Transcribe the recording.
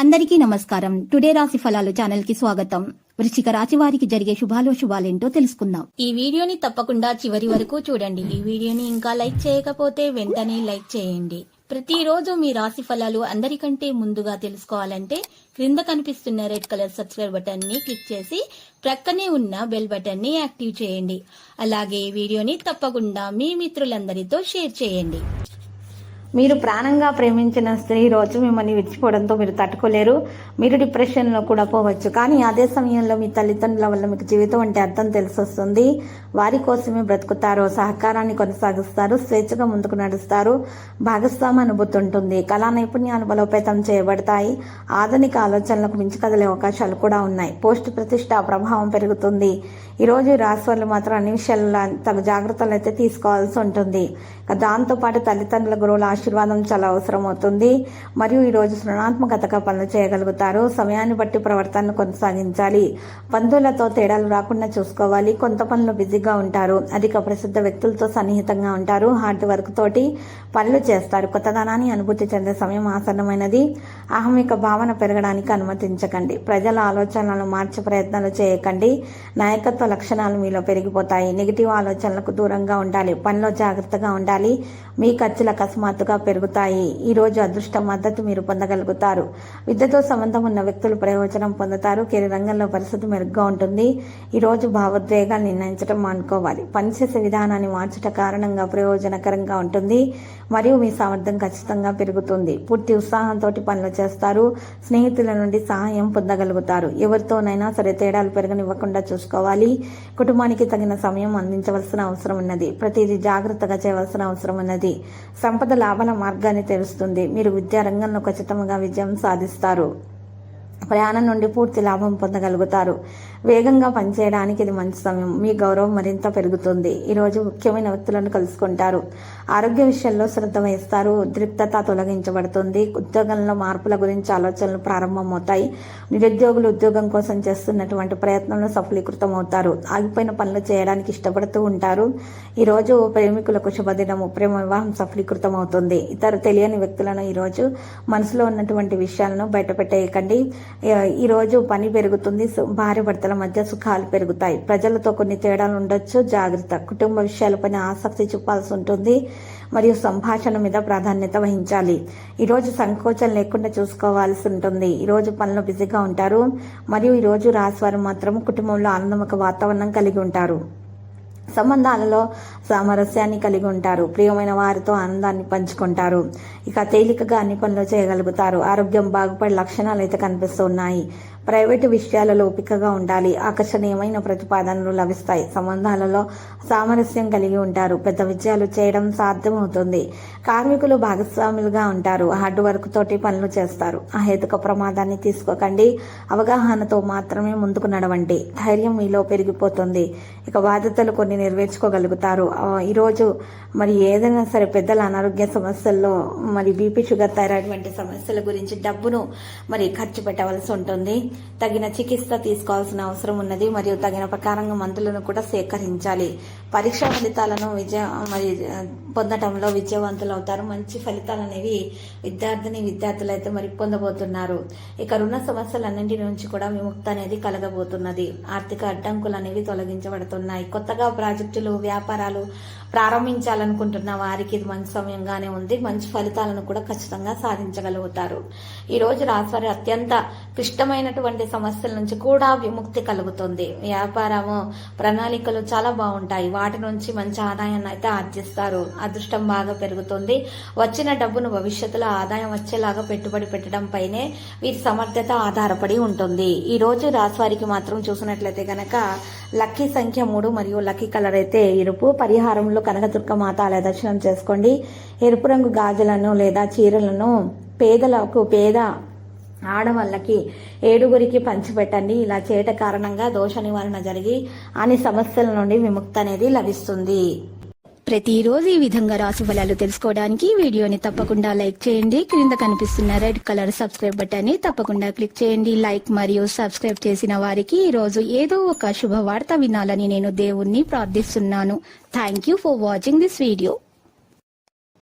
అందరికీ నమస్కారం. టుడే రాశి ఫలాలు ఛానల్ కి స్వాగతం. వృశ్చిక రాశి వారికి జరిగే శుభాలేంటో తెలుసుకుందాం. ఈ వీడియోని తప్పకుండా చివరి వరకు చూడండి. ఈ వీడియోని ఇంకా లైక్ చేయకపోతే వెంటనే లైక్ చేయండి. ప్రతిరోజు మీ రాశి ఫలాలు అందరికంటే ముందుగా తెలుసుకోవాలంటే క్రింద కనిపిస్తున్న రెడ్ కలర్ సబ్స్క్రైబ్ బటన్ ని క్లిక్ చేసి ప్రక్కనే ఉన్న బెల్ బటన్ ని యాక్టివ్ చేయండి. అలాగే ఈ వీడియోని తప్పకుండా మీ మిత్రులందరితో షేర్ చేయండి. మీరు ప్రాణంగా ప్రేమించిన స్త్రీ రోజు మిమ్మల్ని విడిచిపోవడంతో మీరు తట్టుకోలేరు. మీరు డిప్రెషన్లో కూడా పోవచ్చు. కానీ అదే సమయంలో మీ తల్లిదండ్రుల వల్ల మీకు జీవితం అంటే అర్థం తెలిసొస్తుంది. వారి కోసమే బ్రతుకుతారు, సహకారాన్ని కొనసాగిస్తారు, స్వేచ్ఛగా ముందుకు నడుస్తారు. భాగస్వామి అనుభూతి ఉంటుంది. కళా నైపుణ్యాలు బలోపేతం చేయబడతాయి. ఆధునిక ఆలోచనలకు మించి కదిలే అవకాశాలు కూడా ఉన్నాయి. పోస్ట్ ప్రతిష్ట ప్రభావం పెరుగుతుంది. ఈరోజు రాశి వాళ్ళు మాత్రం అన్ని విషయాల్లో తగు జాగ్రత్తలు అయితే తీసుకోవాల్సి ఉంటుంది. దాంతోపాటు తల్లిదండ్రుల గురువుల ఆశీర్వాదం చాలా అవసరం అవుతుంది. మరియు ఈరోజు సృజనాత్మకతగా పనులు చేయగలుగుతారు. సమయాన్ని బట్టి ప్రవర్తనను కొనసాగించాలి. బంధువులతో తేడాలు రాకుండా చూసుకోవాలి. కొంత పనులు బిజీగా ఉంటారు. అధిక ప్రసిద్ధ వ్యక్తులతో సన్నిహితంగా ఉంటారు. హార్డ్ వర్క్ తోటి పనులు చేస్తారు. కొత్తదనాన్ని అనుభూతి చెందే సమయం ఆసన్నమైనది. అహమిక భావన పెరగడానికి అనుమతించకండి. ప్రజల ఆలోచనలను మార్చే ప్రయత్నాలు చేయకండి. నాయకత్వ లక్షణాలు మీలో పెరిగిపోతాయి. నెగిటివ్ ఆలోచనలకు దూరంగా ఉండాలి. పనిలో జాగ్రత్తగా ఉండాలి. మీ ఖర్చులు అకస్మాత్తుగా పెరుగుతాయి. ఈ రోజు అదృష్ట మద్దతు మీరు పొందగలుగుతారు. విద్యతో సంబంధం ఉన్న వ్యక్తులు ప్రయోజనం పొందుతారు. కెరీర్ రంగంలో పరిస్థితి మెరుగ్గా ఉంటుంది. ఈ రోజు భావోద్వేగాలు నిర్ణయించడం మానుకోవాలి. పనిచేసే విధానాన్ని మార్చడం కారణంగా ప్రయోజనకరంగా ఉంటుంది. మరియు మీ సామర్థ్యం ఖచ్చితంగా పెరుగుతుంది. పూర్తి ఉత్సాహంతో పనులు చేస్తారు. స్నేహితుల నుండి సహాయం పొందగలుగుతారు. ఎవరితోనైనా సరే తేడాలు పెరగనివ్వకుండా చూసుకోవాలి. కుటుంబానికి తగిన సమయం అందించవలసిన అవసరం ఉన్నది. ప్రతిదీ జాగ్రత్తగా చేయవలసిన అవసరం ఉన్నది. సంపద లాభాల మార్గాన్ని తెరుస్తుంది. మీరు విద్యా రంగంలో ఖచ్చితంగా విజయం సాధిస్తారు. ప్రయాణం నుండి పూర్తి లాభం పొందగలుగుతారు. వేగంగా పనిచేయడానికి ఇది మంచి సమయం. మీ గౌరవం మరింత పెరుగుతుంది. ఈరోజు ముఖ్యమైన వ్యక్తులను కలుసుకుంటారు. ఆరోగ్య విషయంలో శ్రద్ధ వహిస్తారు. ఉద్రిక్తత తొలగించబడుతుంది. ఉద్యోగంలో మార్పుల గురించి ఆలోచనలు ప్రారంభమవుతాయి. నిరుద్యోగులు ఉద్యోగం కోసం చేస్తున్నటువంటి ప్రయత్నంలో సఫలీకృతం అవుతారు. ఆగిపోయిన పనులు చేయడానికి ఇష్టపడుతూ ఉంటారు. ఈరోజు ప్రేమికులకు శుభదినము. ప్రేమ వివాహం సఫలీకృతం అవుతుంది. ఇతర తెలియని వ్యక్తులను ఈరోజు మనసులో ఉన్నటువంటి విషయాలను బయటపెట్టేయకండి. ఈరోజు పని పెరుగుతుంది. భార్య భర్తల మధ్య సుఖాలు పెరుగుతాయి. ప్రజలతో కొన్ని తేడాలు ఉండొచ్చు. జాగ్రత్త. కుటుంబ విషయాలపైన ఆసక్తి చూపాల్సి ఉంటుంది. మరియు సంభాషణ మీద ప్రాధాన్యత వహించాలి. ఈరోజు సంకోచం లేకుండా చూసుకోవాల్సి ఉంటుంది. ఈరోజు పనులు బిజీగా ఉంటారు. మరియు ఈరోజు రాశివారు మాత్రం కుటుంబంలో ఆనందమక వాతావరణం కలిగి ఉంటారు. సంబంధాలలో సామరస్యాన్ని కలిగి ఉంటారు. ప్రియమైన వారితో ఆనందాన్ని పంచుకుంటారు. ఇక తేలికగా అన్ని పనులు చేయగలుగుతారు. ఆరోగ్యం బాగుపడే లక్షణాలు అయితే కనిపిస్తున్నాయి. ప్రైవేటు విషయాలలో ఓపికగా ఉండాలి. ఆకర్షణీయమైన ప్రతిపాదనలు లభిస్తాయి. సంబంధాలలో సామరస్యం కలిగి ఉంటారు. పెద్ద విజయాలు చేయడం సాధ్యమవుతుంది. కార్మికులు భాగస్వాములుగా ఉంటారు. హార్డ్ వర్క్ తోటి పనులు చేస్తారు. అహేతుక ప్రమాదాన్ని తీసుకోకండి. అవగాహనతో మాత్రమే ముందుకు నడవండి. ధైర్యం మీలో పెరిగిపోతుంది. ఇక బాధ్యతలు కొన్ని నెరవేర్చుకోగలుగుతారు. ఈరోజు మరి ఏదైనా సరే పెద్దల అనారోగ్య సమస్యల్లో మరి బీపీ, షుగర్, థైరాయిడ్ వంటి సమస్యల గురించి డబ్బును మరి ఖర్చు పెట్టవలసి ఉంటుంది. తగిన చికిత్స తీసుకోవాల్సిన అవసరం ఉన్నది. మరియు తగిన ప్రకారంగా మందులను కూడా సేకరించాలి. పరీక్షా ఫలితాలను పొందటంలో విజయవంతులు అవుతారు. మంచి ఫలితాలు అనేవి విద్యార్థులు అయితే మరి పొందబోతున్నారు. ఇక రుణ సమస్యలన్నింటి నుంచి కూడా విముక్తి అనేది కలగబోతున్నది. ఆర్థిక అడ్డంకులు అనేవి తొలగించబడుతున్నాయి. కొత్తగా ప్రాజెక్టులు, వ్యాపారాలు ప్రారంభించాలనుకుంటున్న వారికి ఇది మంచి సమయంగానే ఉంది. మంచి ఫలితాలను కూడా ఖచ్చితంగా సాధించగలుగుతారు. ఈ రోజు రాశివారి అత్యంత క్లిష్టమైనటువంటి సమస్యల నుంచి కూడా విముక్తి కలుగుతుంది. వ్యాపారము ప్రణాళికలు చాలా బాగుంటాయి. వాటి నుంచి మంచి ఆదాయాన్ని అయితే ఆర్జిస్తారు. అదృష్టం బాగా పెరుగుతుంది. వచ్చిన డబ్బును భవిష్యత్తులో ఆదాయం వచ్చేలాగా పెట్టుబడి పెట్టడం పైనే వీరి సమర్థత ఆధారపడి ఉంటుంది. ఈ రోజు రాశివారికి మాత్రం చూసినట్లయితే గనక లక్కీ సంఖ్య 3 మరియు లక్కీ కలర్ అయితే ఎరుపు. పరిహారంలో కనకదుర్గ మాత ఆలయ దర్శనం చేసుకోండి. ఎరుపు రంగు గాజులను లేదా చీరలను పేద ఆడవాళ్ళకి 7 పంచిపెట్టండి. ఇలా చేయట కారణంగా దోష నివారణ జరిగి అన్ని సమస్యల నుండి విముక్తి అనేది లభిస్తుంది. ప్రతిరోజు ఈ విధంగా రాశి ఫలాలు తెలుసుకోవడానికి వీడియోని తప్పకుండా లైక్ చేయండి. క్రింద కనిపిస్తున్న రెడ్ కలర్ సబ్స్క్రైబ్ బటన్ ని తప్పకుండా క్లిక్ చేయండి. లైక్ మరియు సబ్స్క్రైబ్ చేసిన వారికి ఈ రోజు ఏదో ఒక శుభవార్త వినాలని నేను దేవుణ్ణి ప్రార్థిస్తున్నాను. Thank you for watching this video.